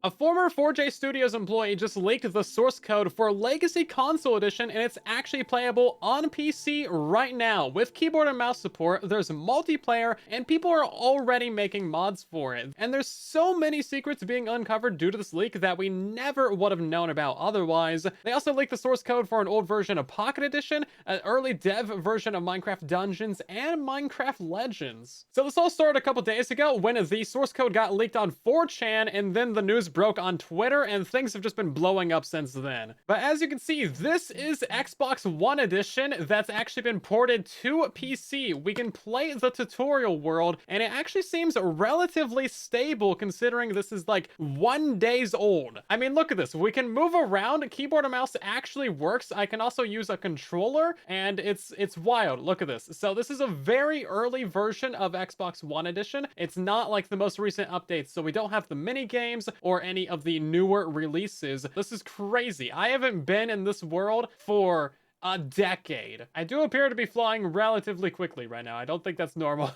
A former 4J Studios employee just leaked the source code for Legacy Console Edition, and it's actually playable on PC right now. With keyboard and mouse support, there's multiplayer, and people are already making mods for it. And there's so many secrets being uncovered due to this leak that we never would have known about otherwise. They also leaked the source code for an old version of Pocket Edition, an early dev version of Minecraft Dungeons, and Minecraft Legends. So this all started a couple days ago when the source code got leaked on 4chan, and then the news broke on Twitter, and things have just been blowing up since then. But as you can see, this is Xbox One edition that's actually been ported to PC. We can play the tutorial world, and it actually seems relatively stable considering this is like 1 days old. I mean, look at this. We can move around. Keyboard and mouse actually works. I can also use a controller, and it's wild. Look at this. So this is a very early version of Xbox One edition. It's not like the most recent updates, so we don't have the mini games or any of the newer releases. This is crazy. I haven't been in this world for a decade. I do appear to be flying relatively quickly right now. I don't think that's normal.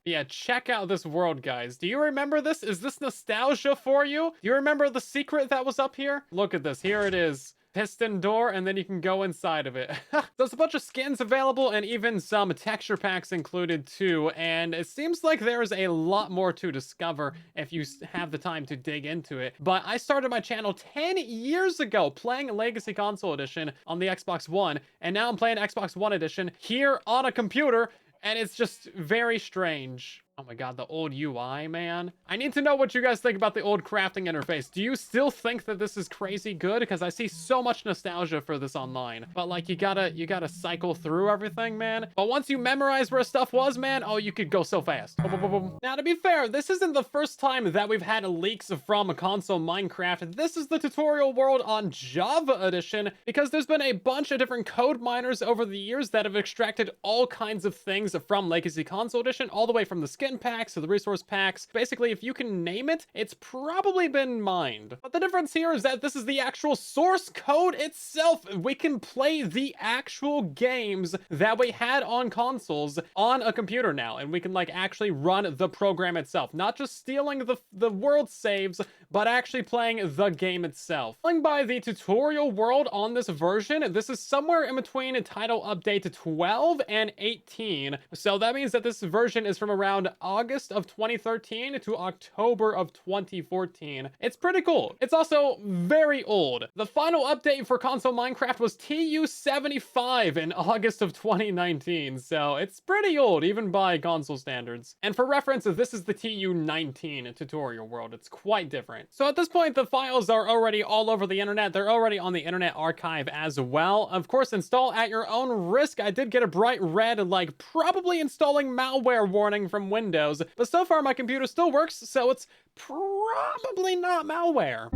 Yeah, check out this world, guys. Do you remember this? Is this nostalgia for you? Do you remember the secret that was up here? Look at this. Here it is. Piston door, and then you can go inside of it. There's a bunch of skins available and even some texture packs included too, and it seems like there's a lot more to discover if you have the time to dig into it. But I started my channel 10 years ago playing Legacy Console Edition on the Xbox One, and now I'm playing Xbox One Edition here on a computer, and it's just very strange. Oh my god, the old UI, man. I need to know what you guys think about the old crafting interface. Do you still think that this is crazy good? Because I see so much nostalgia for this online. But like, you gotta cycle through everything, man. But once you memorize where stuff was, man, oh, you could go so fast. Boom, boom, boom, boom. Now, to be fair, this isn't the first time that we've had leaks from console Minecraft. This is the tutorial world on Java Edition, because there's been a bunch of different code miners over the years that have extracted all kinds of things from Legacy Console Edition, all the way from the skin packs to the resource packs. Basically, if you can name it, it's probably been mined. But the difference here is that this is the actual source code itself. We can play the actual games that we had on consoles on a computer now, and we can like actually run the program itself, not just stealing the world saves, but actually playing the game itself. Going by the tutorial world on this version, this is somewhere in between title update 12 and 18. So that means that this version is from around August of 2013 to October of 2014. It's pretty cool. It's also very old. The final update for console Minecraft was TU75 in August of 2019, so it's pretty old, even by console standards. And for reference, this is the TU19 tutorial world. It's quite different. So at this point, the files are already all over the internet. They're already on the Internet Archive as well. Of course, install at your own risk. I did get a bright red, like, probably installing malware warning from Windows, but so far my computer still works, so it's probably not malware.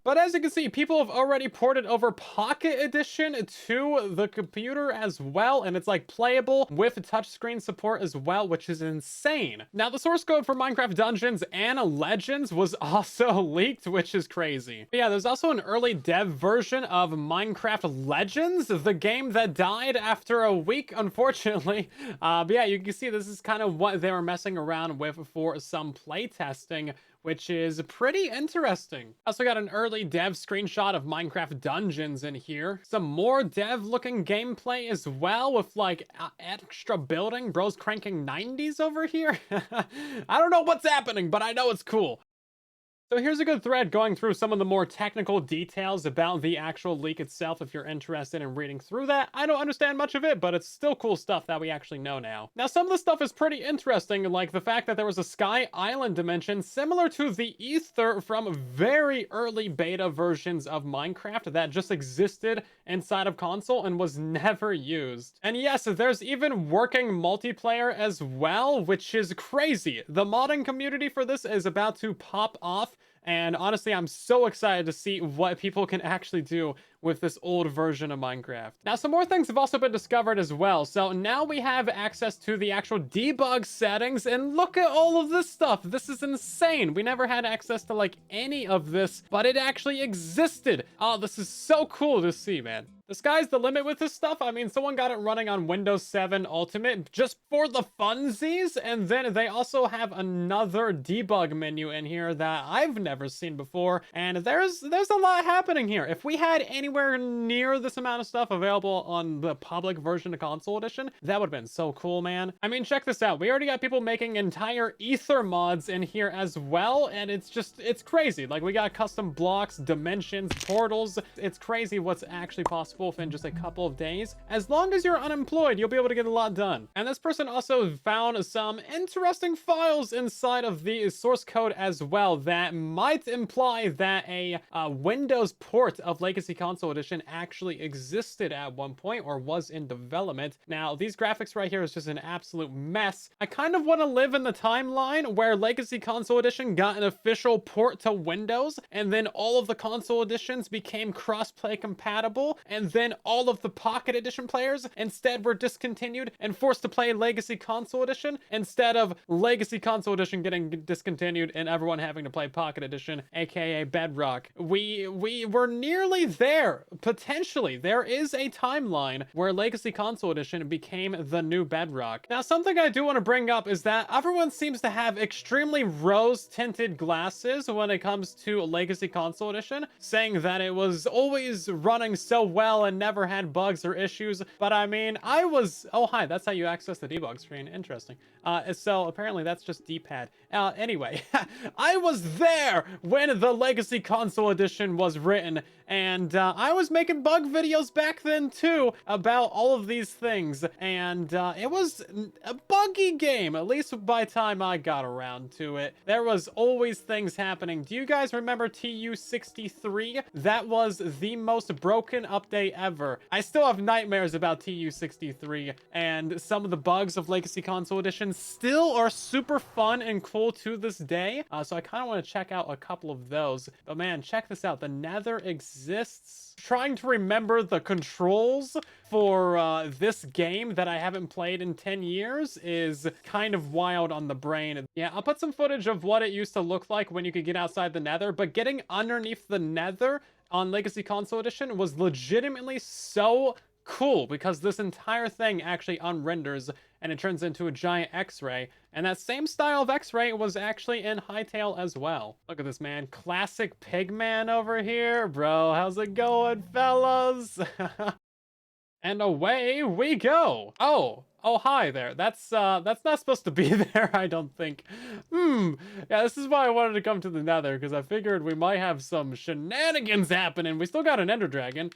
But as you can see, people have already ported over Pocket Edition to the computer as well, and it's like playable with touchscreen support as well, which is insane. Now, the source code for Minecraft Dungeons and Legends was also leaked, which is crazy. But yeah, there's also an early dev version of Minecraft Legends, the game that died after a week, unfortunately. But yeah, you can see this is kind of what they were messing around with for some playtesting, which is pretty interesting. Also got an early dev screenshot of Minecraft Dungeons in here. Some more dev looking gameplay as well with like extra building. Bro's cranking 90s over here. I don't know what's happening, but I know it's cool. So here's a good thread going through some of the more technical details about the actual leak itself if you're interested in reading through that. I don't understand much of it, but it's still cool stuff that we actually know now. Now, some of the stuff is pretty interesting, like the fact that there was a Sky Island dimension similar to the Aether from very early beta versions of Minecraft that just existed inside of console and was never used. And yes, there's even working multiplayer as well, which is crazy. The modding community for this is about to pop off. And honestly, I'm so excited to see what people can actually do with this old version of Minecraft. Now, some more things have also been discovered as well. So now we have access to the actual debug settings, and look at all of this stuff. This is insane. We never had access to like any of this, but it actually existed. Oh, this is so cool to see, man. The sky's the limit with this stuff. I mean, someone got it running on Windows 7 Ultimate just for the funsies, and then they also have another debug menu in here that I've never seen before, and there's a lot happening here. If we had anywhere near this amount of stuff available on the public version of Console Edition, that would have been so cool, man. I mean, check this out. We already got people making entire Aether mods in here as well, and it's crazy. Like, we got custom blocks, dimensions, portals. It's crazy what's actually possible within just a couple of days. As long as you're unemployed, you'll be able to get a lot done. And this person also found some interesting files inside of the source code as well that might imply that a Windows port of Legacy Console Edition actually existed at one point or was in development. Now, these graphics right here is just an absolute mess. I kind of want to live in the timeline where Legacy Console Edition got an official port to Windows, and then all of the console editions became cross-play compatible, and then all of the Pocket Edition players instead were discontinued and forced to play Legacy Console Edition instead of Legacy Console Edition getting discontinued and everyone having to play Pocket Edition, aka Bedrock. We were nearly there. Potentially, there is a timeline where Legacy Console Edition became the new Bedrock. Now, something I do want to bring up is that everyone seems to have extremely rose-tinted glasses when it comes to Legacy Console Edition, saying that it was always running so well and never had bugs or issues. But I mean, oh, hi, that's how you access the debug screen. Interesting. So apparently that's just D-pad. Anyway, I was there when the Legacy Console Edition was written, and I was making bug videos back then too about all of these things, and it was a buggy game, at least by the time I got around to it. There was always things happening. Do you guys remember TU63? That was the most broken update ever. I still have nightmares about TU63, and some of the bugs of Legacy Console Edition still are super fun and cool to this day. So I kind of want to check out a couple of those. But man, check this out. The Nether exists. Trying to remember the controls for this game that I haven't played in 10 years is kind of wild on the brain. Yeah, I'll put some footage of what it used to look like when you could get outside the Nether, but getting underneath the Nether on Legacy Console Edition was legitimately so cool because this entire thing actually unrenders and it turns into a giant X-ray. And that same style of X-ray was actually in Hytale as well. Look at this, man. Classic Pigman over here. Bro, how's it going, fellas? And away we go. Oh, hi there. That's not supposed to be there, I don't think. Yeah, this is why I wanted to come to the Nether, because I figured we might have some shenanigans happening. We still got an Ender Dragon.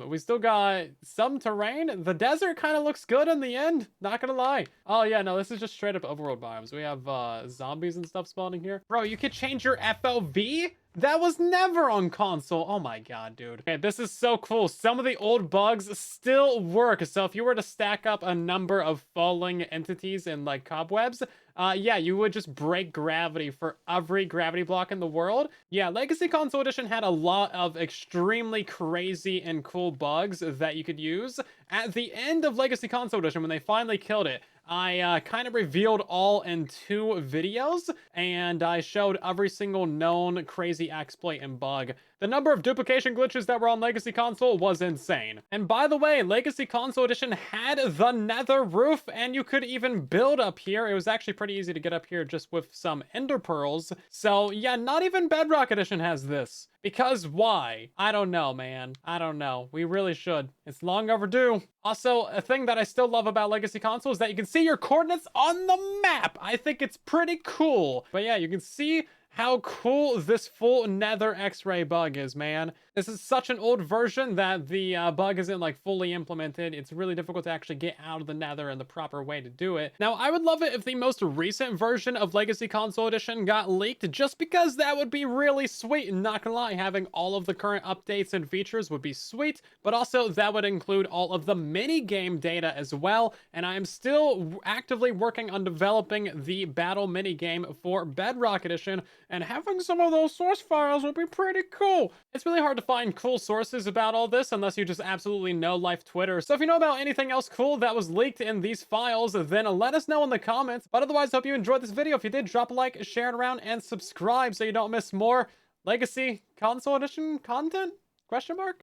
We still got some terrain. The desert kind of looks good in the end, not gonna lie. Oh yeah, no, this is just straight up overworld biomes. We have zombies and stuff spawning here. Bro, you could change your FLV? That was never on console. Oh my god, dude. Okay, this is so cool. Some of the old bugs still work. So if you were to stack up a number of falling entities in like cobwebs, yeah, you would just break gravity for every gravity block in the world. Yeah, Legacy Console Edition had a lot of extremely crazy and cool bugs that you could use. At the end of Legacy Console Edition, when they finally killed it, I kind of revealed all in 2 videos, and I showed every single known crazy exploit and bug. The number of duplication glitches that were on Legacy Console was insane. And by the way, Legacy Console Edition had the Nether roof, and you could even build up here. It was actually pretty easy to get up here just with some Ender Pearls. So yeah, not even Bedrock Edition has this. Because why? I don't know, man. I don't know. We really should. It's long overdue. Also, a thing that I still love about Legacy Console is that you can see your coordinates on the map. I think it's pretty cool. But yeah, you can see how cool this full Nether X-ray bug is, man. This is such an old version that the bug isn't like fully implemented. It's really difficult to actually get out of the Nether in the proper way to do it. Now, I would love it if the most recent version of Legacy Console Edition got leaked, just because that would be really sweet. And not gonna lie, having all of the current updates and features would be sweet, but also that would include all of the mini game data as well. And I am still actively working on developing the battle mini game for Bedrock Edition, and having some of those source files would be pretty cool. It's really hard to find cool sources about all this unless you just absolutely know life Twitter. So if you know about anything else cool that was leaked in these files, then let us know in the comments. But otherwise, hope you enjoyed this video. If you did, drop a like, share it around, and subscribe so you don't miss more Legacy Console Edition content? Question mark?